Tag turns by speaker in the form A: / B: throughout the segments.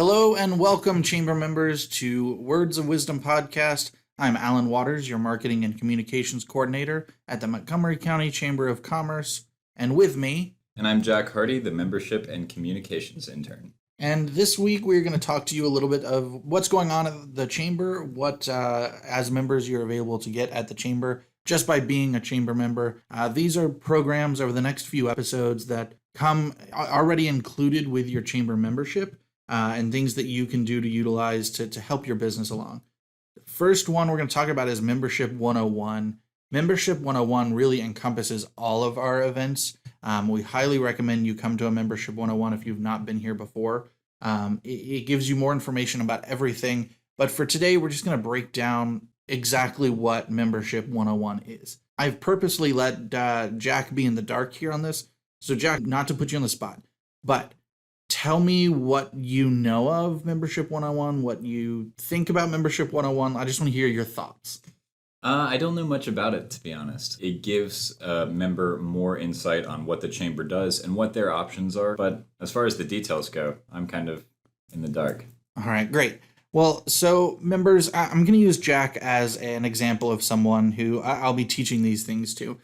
A: Hello and welcome, Chamber members, to Words of Wisdom podcast. I'm Alan Waters, your Marketing and Communications Coordinator at the Montgomery County Chamber of Commerce, and with me.
B: And I'm Jack Hardy, the Membership and Communications Intern.
A: And this week we're going to talk to you a little bit of what's going on at the Chamber, what as members you're available to get at the Chamber just by being a Chamber member. These are programs over the next few episodes that come already included with your Chamber membership. And things that you can do to utilize to help your business along. The first one we're going to talk about is Membership 101. Membership 101 really encompasses all of our events. We highly recommend you come to a Membership 101 if you've not been here before. It gives you more information about everything. But for today, we're just going to break down exactly what Membership 101 is. I've purposely let Jack be in the dark here on this. So Jack, not to put you on the spot, but tell me what you know of Membership 101, what you think about Membership 101. I just want to hear your thoughts.
B: I don't know much about it, to be honest. It gives a member more insight on what the Chamber does and what their options are. But as far as the details go, I'm kind of in the dark.
A: All right, great. Well, so members, I'm going to use Jack as an example of someone who I'll be teaching these things to.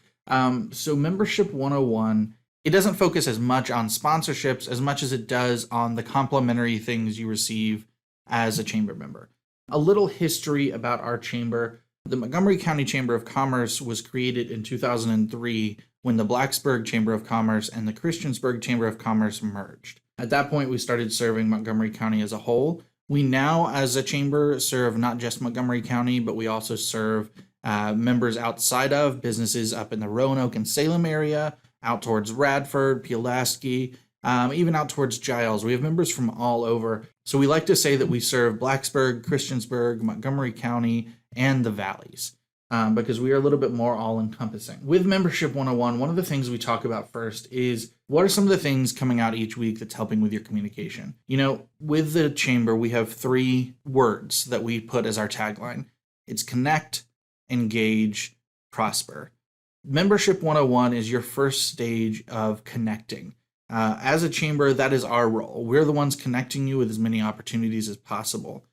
A: So Membership 101, it doesn't focus as much on sponsorships as much as it does on the complimentary things you receive as a Chamber member. A little history about our Chamber. The Montgomery County Chamber of Commerce was created in 2003 when the Blacksburg Chamber of Commerce and the Christiansburg Chamber of Commerce merged. At that point, we started serving Montgomery County as a whole. We now, as a chamber, serve not just Montgomery County, but we also serve members outside of businesses up in the Roanoke and Salem area, out towards Radford, Pulaski, even out towards Giles. We have members from all over. So we like to say that we serve Blacksburg, Christiansburg, Montgomery County, and the valleys because we are a little bit more all-encompassing. With Membership 101, one of the things we talk about first is what are some of the things coming out each week that's helping with your communication? You know, with the Chamber, we have 3 words that we put as our tagline. It's connect, engage, prosper. Membership 101 is your first stage of connecting. As a chamber, that is our role. We're the ones connecting you with as many opportunities as possible.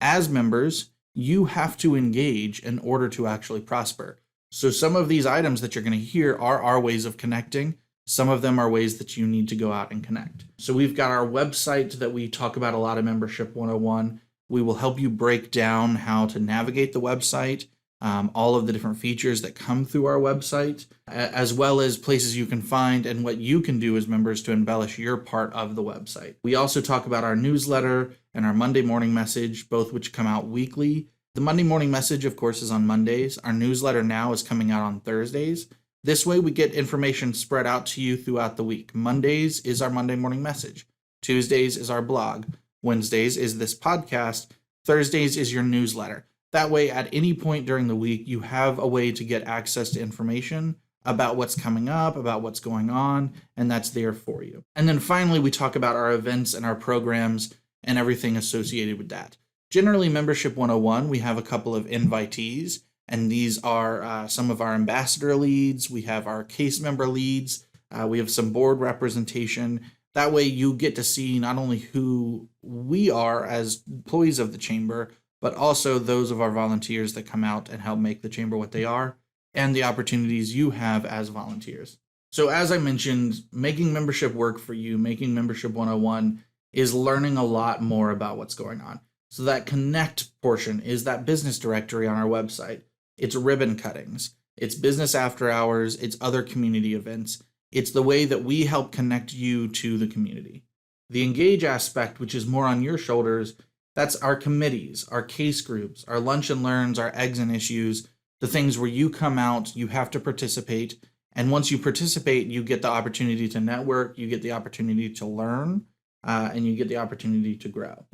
A: As members, you have to engage in order to actually prosper. So some of these items that you're going to hear are our ways of connecting. Some of them are ways that you need to go out and connect. So we've got our website that we talk about a lot in Membership 101. We will help you break down how to navigate the website, all of the different features that come through our website, as well as places you can find and what you can do as members to embellish your part of the website. We also talk about our newsletter and our Monday morning message, both which come out weekly. The Monday morning message, of course, is on Mondays. Our newsletter now is coming out on Thursdays. This way we get information spread out to you throughout the week. Mondays is our Monday morning message. Tuesdays is our blog. Wednesdays is this podcast. Thursdays is your newsletter. That way, at any point during the week, you have a way to get access to information about what's coming up, about what's going on, and that's there for you. And then finally, we talk about our events and our programs and everything associated with that. Generally, Membership 101, we have a couple of invitees, and these are some of our ambassador leads. We have our case member leads. We have some board representation. That way, you get to see not only who we are as employees of the Chamber, but also those of our volunteers that come out and help make the Chamber what they are, and the opportunities you have as volunteers. So as I mentioned, making membership work for you, making Membership 101 is learning a lot more about what's going on. So that connect portion is that business directory on our website. It's ribbon cuttings, it's business after hours, it's other community events. It's the way that we help connect you to the community. The engage aspect, which is more on your shoulders, that's our committees, our case groups, our lunch and learns, our eggs and issues, the things where you come out, you have to participate. And once you participate, you get the opportunity to network, you get the opportunity to learn, and you get the opportunity to grow.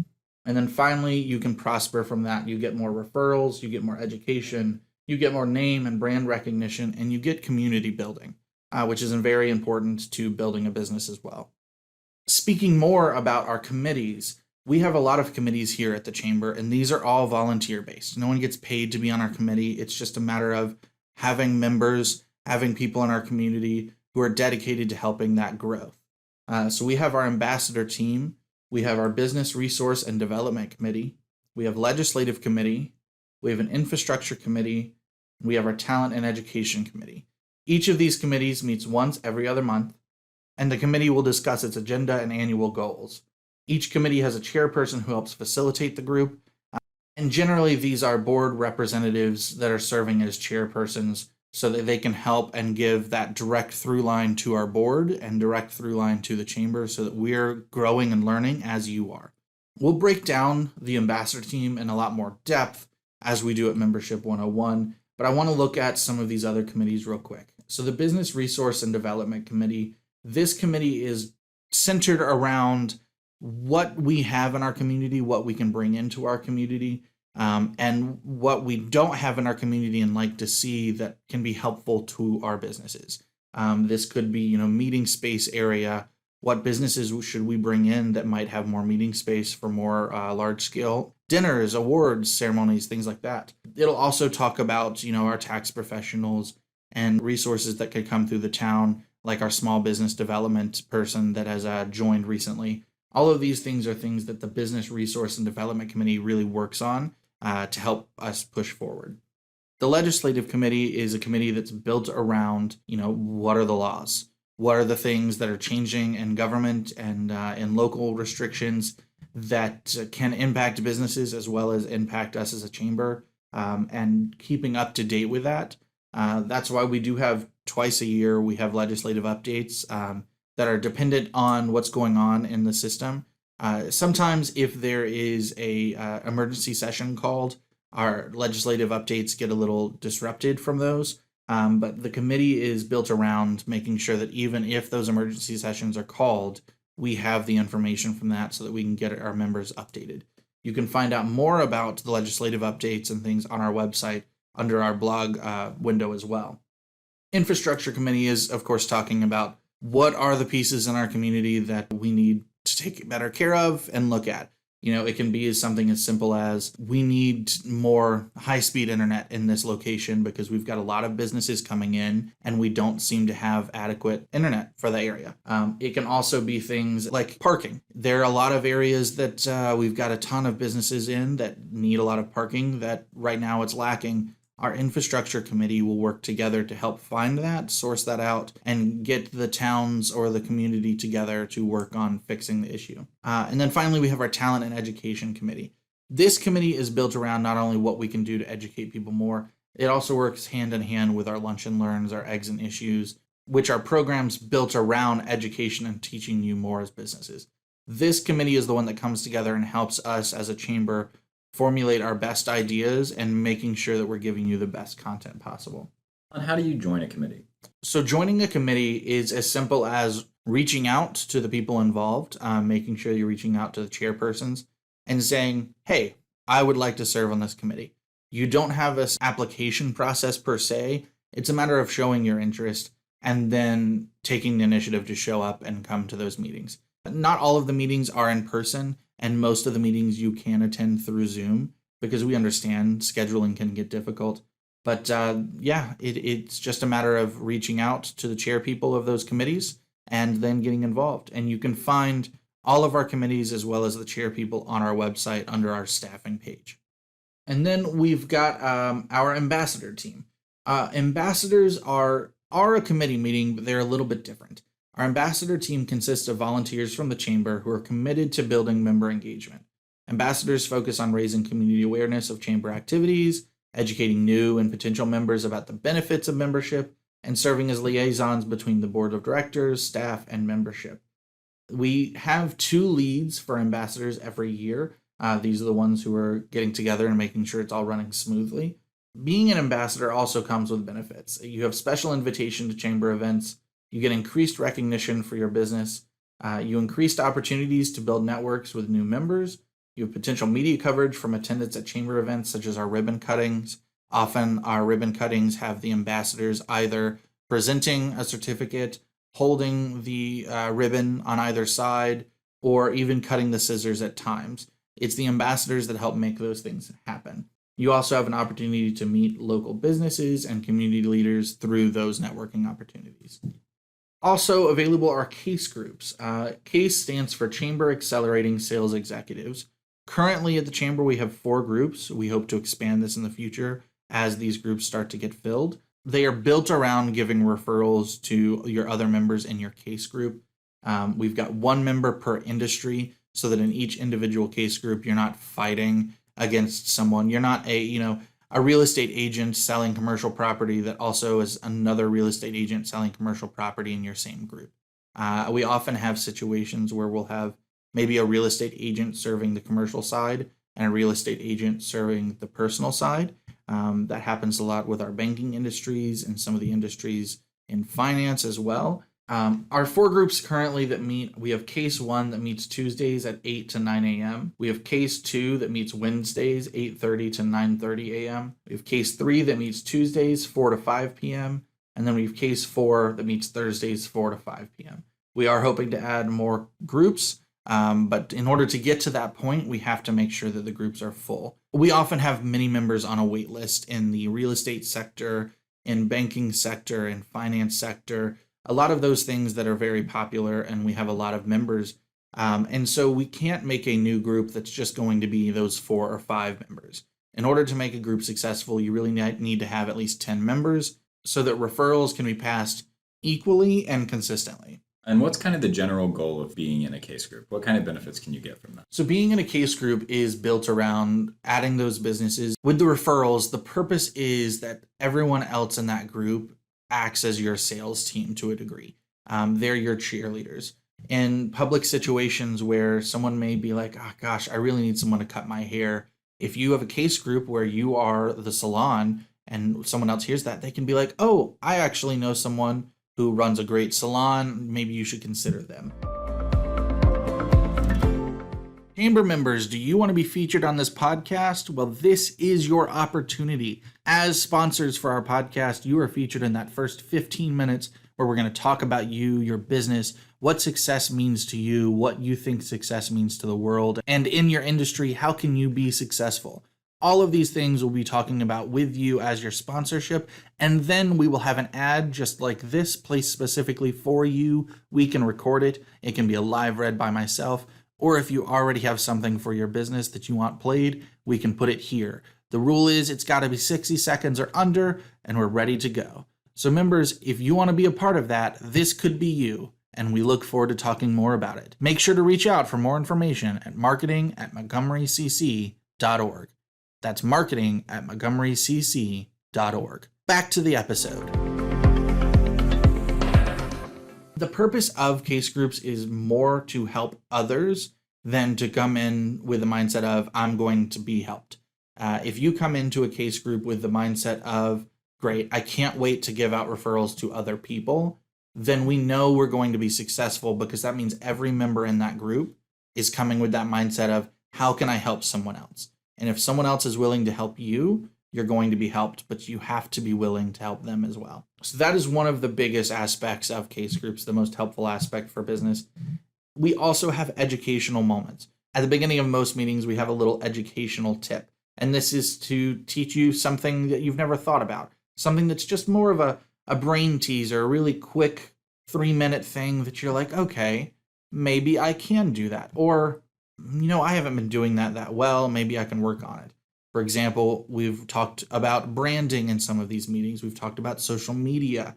A: And then finally, you can prosper from that. You get more referrals, you get more education, you get more name and brand recognition, and you get community building, which is very important to building a business as well. Speaking more about our committees, we have a lot of committees here at the Chamber, and these are all volunteer-based. No one gets paid to be on our committee. It's just a matter of having members, having people in our community who are dedicated to helping that growth. So we have our ambassador team. We have our Business Resource and Development Committee. We have Legislative Committee. We have an Infrastructure Committee. We have our Talent and Education Committee. Each of these committees meets once every other month, and the committee will discuss its agenda and annual goals. Each committee has a chairperson who helps facilitate the group, and generally these are board representatives that are serving as chairpersons so that they can help and give that direct through line to our board and direct through line to the chamber so that we're growing and learning as you are. We'll break down the ambassador team in a lot more depth as we do at Membership 101, but I want to look at some of these other committees real quick. So the Business Resource and Development Committee, this committee is centered around what we have in our community, what we can bring into our community, and what we don't have in our community and like to see that can be helpful to our businesses. This could be, meeting space area. What businesses should we bring in that might have more meeting space for more large scale dinners, awards, ceremonies, things like that. It'll also talk about, our tax professionals and resources that could come through the town, like our small business development person that has joined recently. All of these things are things that the Business Resource and Development Committee really works on to help us push forward. The Legislative Committee is a committee that's built around, what are the laws? What are the things that are changing in government and in local restrictions that can impact businesses as well as impact us as a chamber, and keeping up to date with that. That's why we do have twice a year, we have legislative updates that are dependent on what's going on in the system. Sometimes if there is a emergency session called, our legislative updates get a little disrupted from those. But the committee is built around making sure that even if those emergency sessions are called, we have the information from that so that we can get our members updated. You can find out more about the legislative updates and things on our website under our blog window as well. Infrastructure Committee is, of course, talking about what are the pieces in our community that we need to take better care of and look at. It can be something as simple as we need more high-speed internet in this location because we've got a lot of businesses coming in and we don't seem to have adequate internet for the area. It can also be things like parking. There are a lot of areas that we've got a ton of businesses in that need a lot of parking that right now it's lacking. Our Infrastructure Committee will work together to help find that, source that out, and get the towns or the community together to work on fixing the issue. And then finally, we have our Talent and Education Committee. This committee is built around not only what we can do to educate people more, it also works hand in hand with our Lunch and Learns, our Eggs and Issues, which are programs built around education and teaching you more as businesses. This committee is the one that comes together and helps us as a chamber formulate our best ideas and making sure that we're giving you the best content possible.
B: And how do you join a committee?
A: So joining a committee is as simple as reaching out to the people involved, making sure you're reaching out to the chairpersons and saying, hey, I would like to serve on this committee. You don't have this application process per se. It's a matter of showing your interest and then taking the initiative to show up and come to those meetings. Not all of the meetings are in person, and most of the meetings you can attend through Zoom because we understand scheduling can get difficult. But it's just a matter of reaching out to the chair people of those committees and then getting involved. And you can find all of our committees as well as the chair people on our website under our staffing page. And then we've got our ambassador team. Ambassadors are a committee meeting, but they're a little bit different. Our ambassador team consists of volunteers from the chamber who are committed to building member engagement. Ambassadors focus on raising community awareness of chamber activities, educating new and potential members about the benefits of membership, and serving as liaisons between the board of directors, staff, and membership. We have 2 leads for ambassadors every year. These are the ones who are getting together and making sure it's all running smoothly. Being an ambassador also comes with benefits. You have special invitation to chamber events. You get increased recognition for your business. You increased opportunities to build networks with new members. You have potential media coverage from attendance at chamber events, such as our ribbon cuttings. Often our ribbon cuttings have the ambassadors either presenting a certificate, holding the ribbon on either side, or even cutting the scissors at times. It's the ambassadors that help make those things happen. You also have an opportunity to meet local businesses and community leaders through those networking opportunities. Also available are CASE groups. CASE stands for Chamber Accelerating Sales Executives. Currently at the Chamber, we have 4 groups. We hope to expand this in the future as these groups start to get filled. They are built around giving referrals to your other members in your CASE group. We've got 1 member per industry so that in each individual CASE group, you're not fighting against someone. You're not a real estate agent selling commercial property that also is another real estate agent selling commercial property in your same group. We often have situations where we'll have maybe a real estate agent serving the commercial side and a real estate agent serving the personal side. That happens a lot with our banking industries and some of the industries in finance as well. Our 4 groups currently that meet, we have CASE 1 that meets Tuesdays at 8 to 9 a.m. We have CASE 2 that meets Wednesdays, 8:30 to 9:30 a.m. We have CASE 3 that meets Tuesdays, 4 to 5 p.m. And then we have CASE 4 that meets Thursdays, 4 to 5 p.m. We are hoping to add more groups, but in order to get to that point, we have to make sure that the groups are full. We often have many members on a wait list in the real estate sector, in banking sector, in finance sector, a lot of those things that are very popular, and we have a lot of members. And so we can't make a new group that's just going to be those 4 or 5 members. In order to make a group successful, you really need to have at least 10 members so that referrals can be passed equally and consistently.
B: And what's kind of the general goal of being in a CASE group? What kind of benefits can you get from that?
A: So being in a CASE group is built around adding those businesses. With the referrals, the purpose is that everyone else in that group acts as your sales team to a degree. They're your cheerleaders. In public situations where someone may be like, oh gosh, I really need someone to cut my hair. If you have a CASE group where you are the salon and someone else hears that, they can be like, oh, I actually know someone who runs a great salon. Maybe you should consider them. Chamber members, do you want to be featured on this podcast? Well, this is your opportunity. As sponsors for our podcast, you are featured in that first 15 minutes where we're going to talk about you, your business, what success means to you, what you think success means to the world, and in your industry, how can you be successful? All of these things we'll be talking about with you as your sponsorship, and then we will have an ad just like this placed specifically for you. We can record it. It can be a live read by myself. Or if you already have something for your business that you want played, we can put it here. The rule is it's got to be 60 seconds or under, and we're ready to go. So members, if you want to be a part of that, this could be you, and we look forward to talking more about it. Make sure to reach out for more information at marketing@montgomerycc.org. That's marketing@montgomerycc.org. Back to the episode. The purpose of CASE groups is more to help others than to come in with the mindset of, I'm going to be helped. If you come into a CASE group with the mindset of, great, I can't wait to give out referrals to other people, then we know we're going to be successful because that means every member in that group is coming with that mindset of, how can I help someone else? And if someone else is willing to help you, you're going to be helped, but you have to be willing to help them as well. So that is one of the biggest aspects of CASE groups, the most helpful aspect for business. We also have educational moments. At the beginning of most meetings, we have a little educational tip. And this is to teach you something that you've never thought about, something that's just more of a brain teaser, a really quick 3-minute thing that you're like, okay, maybe I can do that. Or, I haven't been doing that well. Maybe I can work on it. For example, we've talked about branding in some of these meetings. We've talked about social media.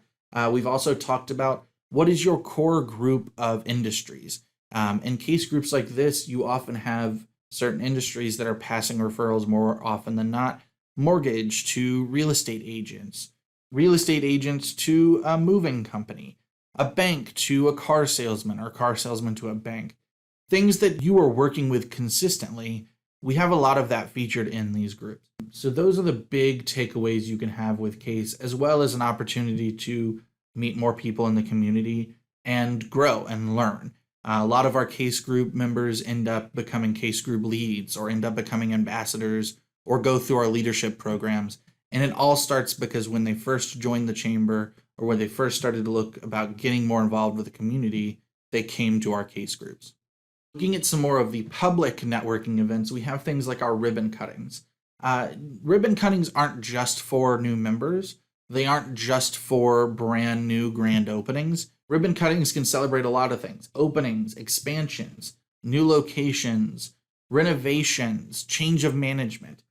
A: We've also talked about what is your core group of industries. In CASE groups like this, you often have certain industries that are passing referrals more often than not. Mortgage to real estate agents to a moving company, a bank to a car salesman, or car salesman to a bank. Things that you are working with consistently. We have a lot of that featured in these groups. So those are the big takeaways you can have with CASE, as well as an opportunity to meet more people in the community and grow and learn. A lot of our CASE group members end up becoming CASE group leads or end up becoming ambassadors or go through our leadership programs. And it all starts because when they first joined the chamber or when they first started to look about getting more involved with the community, they came to our CASE groups. Looking at some more of the public networking events, we have things like our ribbon cuttings. Ribbon cuttings aren't just for new members. They aren't just for brand new grand openings. Ribbon cuttings can celebrate a lot of things: openings, expansions, new locations, renovations, change of management.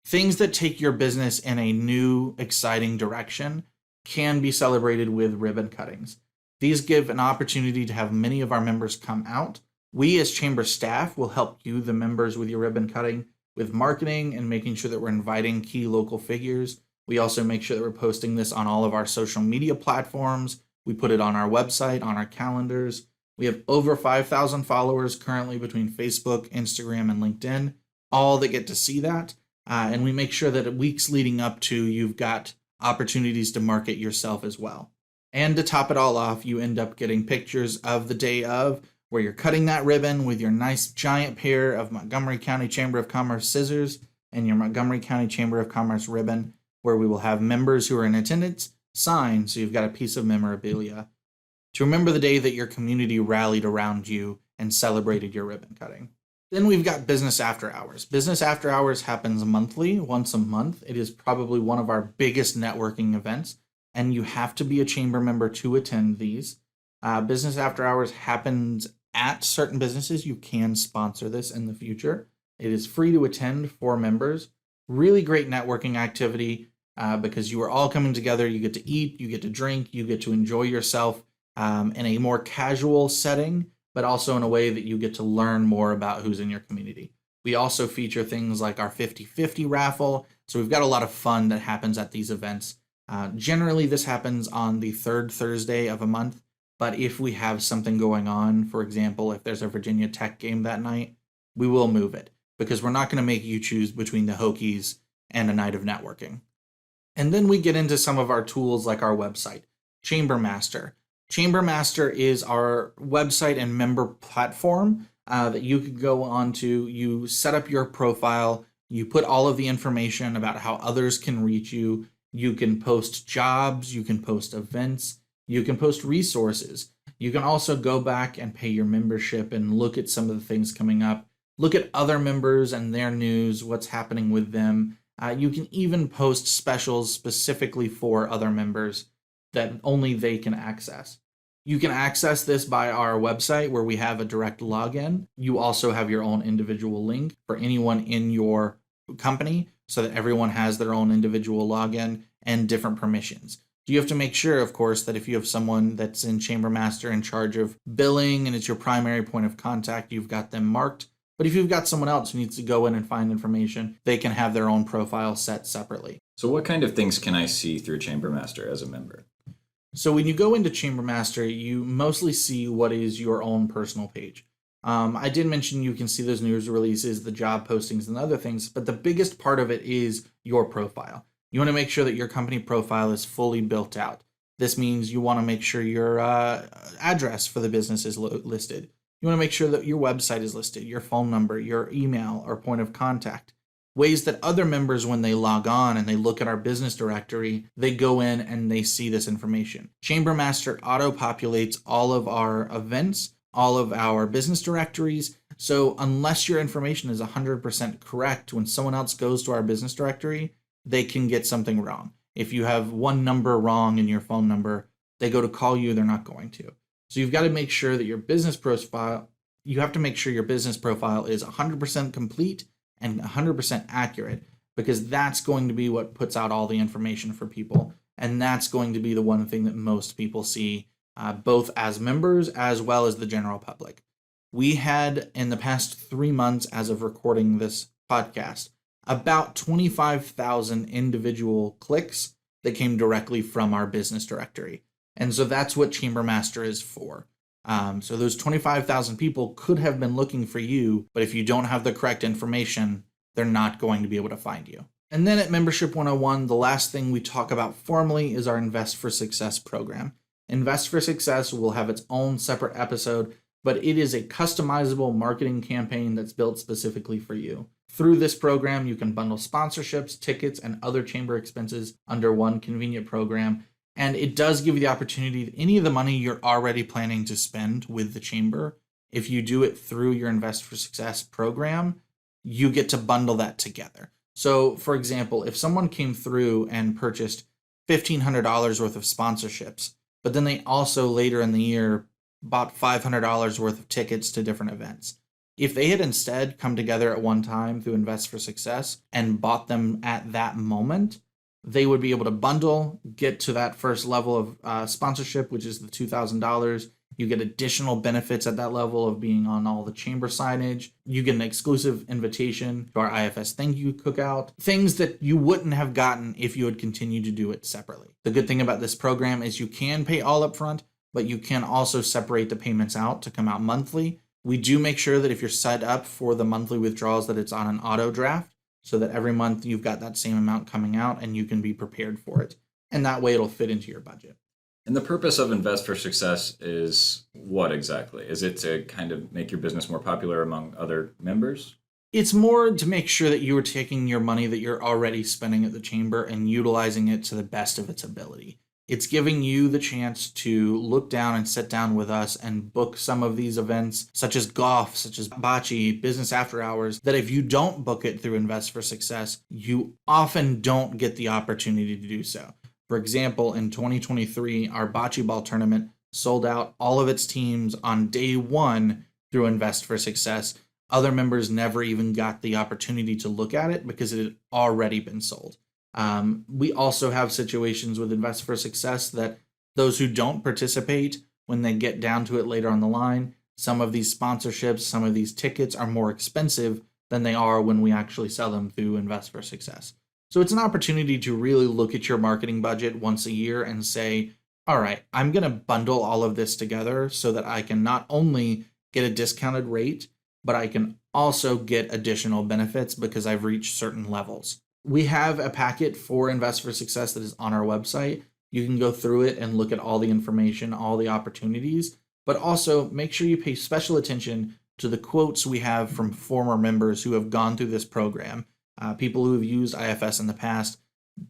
A: Things that take your business in a new, exciting direction can be celebrated with ribbon cuttings. These give an opportunity to have many of our members come out. We, as chamber staff, will help you, the members, with your ribbon cutting, with marketing and making sure that we're inviting key local figures. We also make sure that we're posting this on all of our social media platforms. We put it on our website, on our calendars. We have over 5,000 followers currently between Facebook, Instagram, and LinkedIn, all that get to see that. And we make sure that weeks leading up to, you've got opportunities to market yourself as well. And to top it all off, you end up getting pictures of the day of, where you're cutting that ribbon with your nice giant pair of Montgomery County Chamber of Commerce scissors and your Montgomery County Chamber of Commerce ribbon, where we will have members who are in attendance sign, so you've got a piece of memorabilia to remember the day that your community rallied around you and celebrated your ribbon cutting. Then we've got Business After Hours. Business After Hours happens monthly, once a month. It is probably one of our biggest networking events, and you have to be a chamber member to attend these. Business After Hours happens at certain businesses. You can sponsor this in the future. It is free to attend for members. Really great networking activity because you are all coming together. You get to eat, you get to drink, you get to enjoy yourself in a more casual setting, but also in a way that you get to learn more about who's in your community. We also feature things like our 50/50 raffle. So we've got a lot of fun that happens at these events. Generally, this happens on the third Thursday of a month. But if we have something going on, for example, if there's a Virginia Tech game that night, we will move it because we're not going to make you choose between the Hokies and a night of networking. And then we get into some of our tools like our website, Chambermaster. Chambermaster is our website and member platform that you can go on to. You set up your profile, you put all of the information about how others can reach you. You can post jobs, you can post events, you can post resources. You can also go back and pay your membership and look at some of the things coming up. Look at other members and their news, what's happening with them. You can even post specials specifically for other members that only they can access. You can access this by our website where we have a direct login. You also have your own individual link for anyone in your company so that everyone has their own individual login and different permissions. You have to make sure, of course, that if you have someone that's in Chambermaster in charge of billing and it's your primary point of contact, you've got them marked. But if you've got someone else who needs to go in and find information, they can have their own profile set separately.
B: So what kind of things can I see through Chambermaster as a member?
A: So when you go into Chambermaster, you mostly see what is your own personal page. I did mention you can see those news releases, the job postings, and other things, but the biggest part of it is your profile. You want to make sure that your company profile is fully built out. This means you want to make sure your address for the business is listed. You want to make sure that your website is listed, your phone number, your email, or point of contact. Ways that other members, when they log on and they look at our business directory, they go in and they see this information. Chambermaster auto-populates all of our events, all of our business directories. So unless your information is 100% correct, when someone else goes to our business directory, they can get something wrong. If you have one number wrong in your phone number, they go to call you, they're not going to. So you've got to make sure that your business profile, you have to make sure your business profile is 100% complete and 100% accurate, because that's going to be what puts out all the information for people. And that's going to be the one thing that most people see, both as members as well as the general public. We had, in the past 3 months as of recording this podcast, about 25,000 individual clicks that came directly from our business directory. And so that's what Chambermaster is for. So those 25,000 people could have been looking for you, but if you don't have the correct information, they're not going to be able to find you. And then at Membership 101, the last thing we talk about formally is our Invest for Success program. Invest for Success will have its own separate episode, but it is a customizable marketing campaign that's built specifically for you. Through this program, you can bundle sponsorships, tickets, and other chamber expenses under one convenient program. And it does give you the opportunity that any of the money you're already planning to spend with the chamber, if you do it through your Invest for Success program, you get to bundle that together. So, for example, if someone came through and purchased $1,500 worth of sponsorships, but then they also later in the year bought $500 worth of tickets to different events. If they had instead come together at one time through Invest for Success and bought them at that moment, they would be able to bundle, get to that first level of sponsorship, which is the $2,000. You get additional benefits at that level of being on all the chamber signage. You get an exclusive invitation to our IFS Thank You Cookout, things that you wouldn't have gotten if you had continued to do it separately. The good thing about this program is you can pay all up front, but you can also separate the payments out to come out monthly. We do make sure that if you're set up for the monthly withdrawals that it's on an auto draft, so that every month you've got that same amount coming out and you can be prepared for it. And that way it'll fit into your budget.
B: And the purpose of Invest for Success is what exactly? Is it to kind of make your business more popular among other members?
A: It's more to make sure that you are taking your money that you're already spending at the chamber and utilizing it to the best of its ability. It's giving you the chance to look down and sit down with us and book some of these events, such as golf, such as bocce, business after hours, that if you don't book it through Invest for Success, you often don't get the opportunity to do so. For example, in 2023, our bocce ball tournament sold out all of its teams on day one through Invest for Success. Other members never even got the opportunity to look at it because it had already been sold. We also have situations with Invest for Success that those who don't participate, when they get down to it later on the line, some of these sponsorships, some of these tickets are more expensive than they are when we actually sell them through Invest for Success. So it's an opportunity to really look at your marketing budget once a year and say, all right, I'm going to bundle all of this together so that I can not only get a discounted rate, but I can also get additional benefits because I've reached certain levels. We have a packet for Invest for Success that is on our website. You can go through it and look at all the information, all the opportunities, but also make sure you pay special attention to the quotes we have from former members who have gone through this program, people who have used IFS in the past.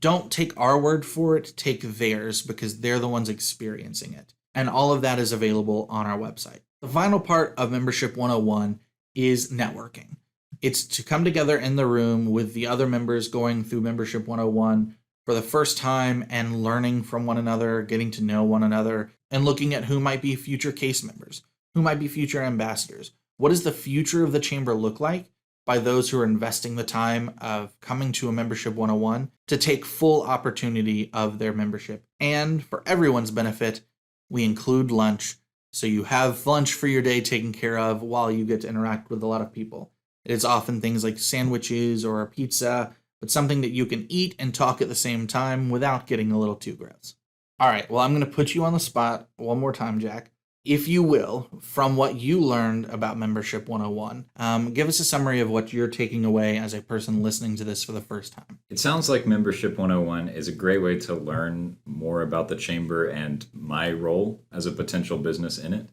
A: Don't take our word for it, take theirs because they're the ones experiencing it. And all of that is available on our website. The final part of Membership 101 is networking. It's to come together in the room with the other members going through Membership 101 for the first time and learning from one another, getting to know one another, and looking at who might be future case members, who might be future ambassadors. What does the future of the chamber look like by those who are investing the time of coming to a Membership 101 to take full opportunity of their membership? And for everyone's benefit, we include lunch, so you have lunch for your day taken care of while you get to interact with a lot of people. It's often things like sandwiches or a pizza, but something that you can eat and talk at the same time without getting a little too gross. All right, well, I'm going to put you on the spot one more time, Jack. If you will, from what you learned about Membership 101, give us a summary of what you're taking away as a person listening to this for the first time.
B: It sounds like Membership 101 is a great way to learn more about the chamber and my role as a potential business in it,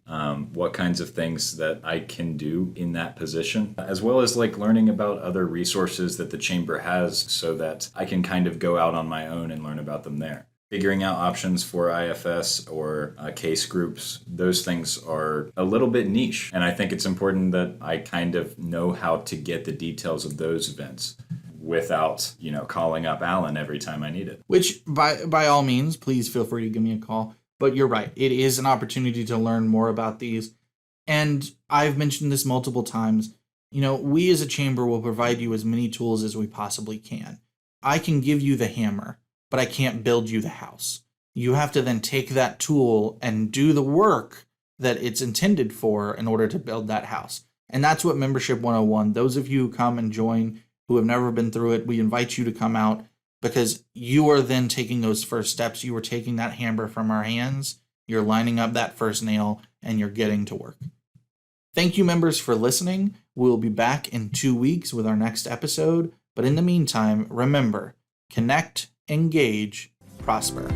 B: what kinds of things that I can do in that position, as well as like learning about other resources that the chamber has so that I can kind of go out on my own and learn about them there. Figuring out options for IFS or case groups, those things are a little bit niche. And I think it's important that I kind of know how to get the details of those events without, calling up Alan every time I need it.
A: Which, by all means, please feel free to give me a call. But you're right. It is an opportunity to learn more about these. And I've mentioned this multiple times. We as a chamber will provide you as many tools as we possibly can. I can give you the hammer, but I can't build you the house. You have to then take that tool and do the work that it's intended for in order to build that house. And that's what Membership 101, those of you who come and join who have never been through it, we invite you to come out because you are then taking those first steps. You are taking that hammer from our hands, you're lining up that first nail, and you're getting to work. Thank you, members, for listening. We'll be back in 2 weeks with our next episode. But in the meantime, remember, connect, engage, prosper.